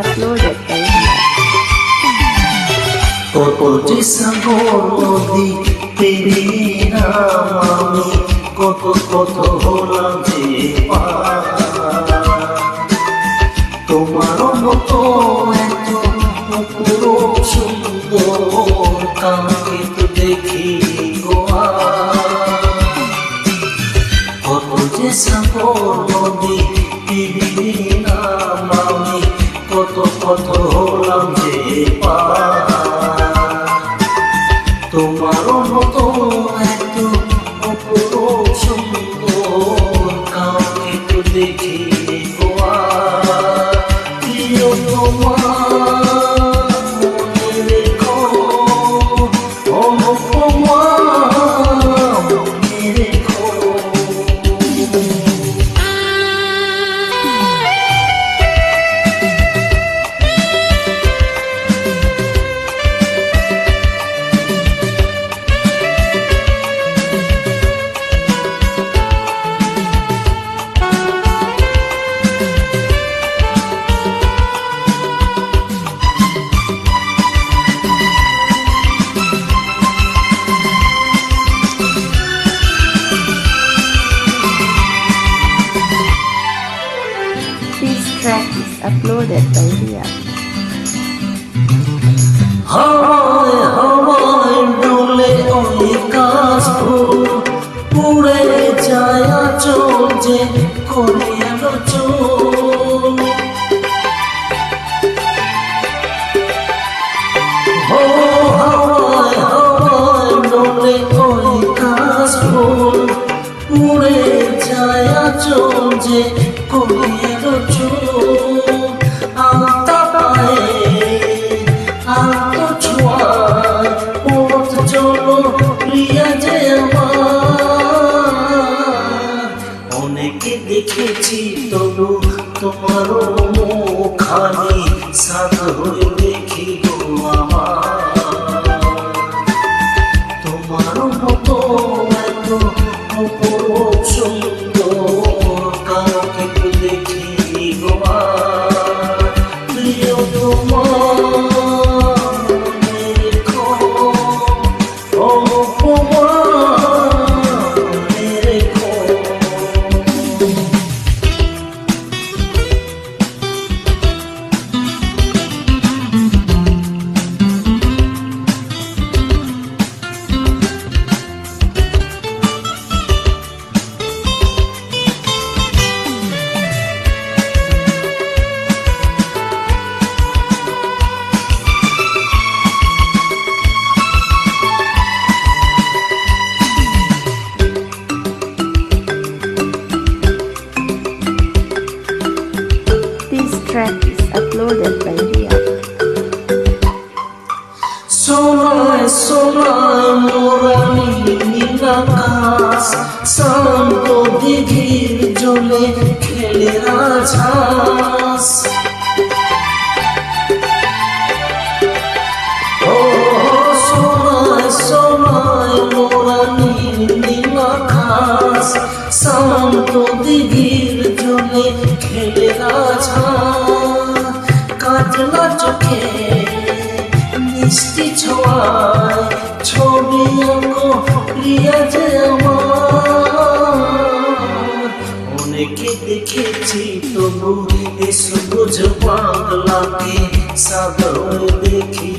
uploaded by Ria. কত যে সাগর নদী পেরিলাম আমি, কত কত হলাম যে পার। তোমার মতো এত অপরূপ সুন্দর কাউকে তো দেখি গো আর। কত যে সাগর নদী পেরিলাম আমি, কত কত হলাম যে পার। তোমার মতো এত অপরূপ সুন্দর কাউকে তো দেখি গো আর। প্রিয় তোমার মনে রেখো, অনুপমা মনে রেখো। This track is uploaded by Ria. হাওয়ায় হাওয়ায় ডোলে ওই কাশফুল, উড়ে যায় আঁচল যে করে এলো চুল। হাওয়ায় হাওয়ায় ডোলে ওই কাশফুল, উড়ে যায় আঁচল যে করে এলো চুল। আলতা পায়ে আলতো ছোঁয়ায় পথ চলো প্রিয়া যে আমার। অনেকে দেখেছি তবু তোমারও মুখানি সাদ হয়ে দেখি গো আমার। তোমার মতো এত অপরূপ সুন্দর কাউকে তো দেখি গো আর। প্রিয় তোমার মনে রেখো, অনুপমা মনে রেখো। This track is uploaded by Ria. সোনায় সোনায় মোরা নীল আকাশ, শান্ত দিঘির জলে খেলে রাজহাঁস। ও সোনায় সোনায় মোরা নীল আকাশ, শান্ত দিঘির জলে খেলে রাজহাঁস। কাজলা চোখে মিষ্টি ছোঁয়ায় ছবি আঁকো প্রিয়া যে আমার। অনেকে দেখেছি তবু এ সবুজ বাংলাকে সাদর দেখি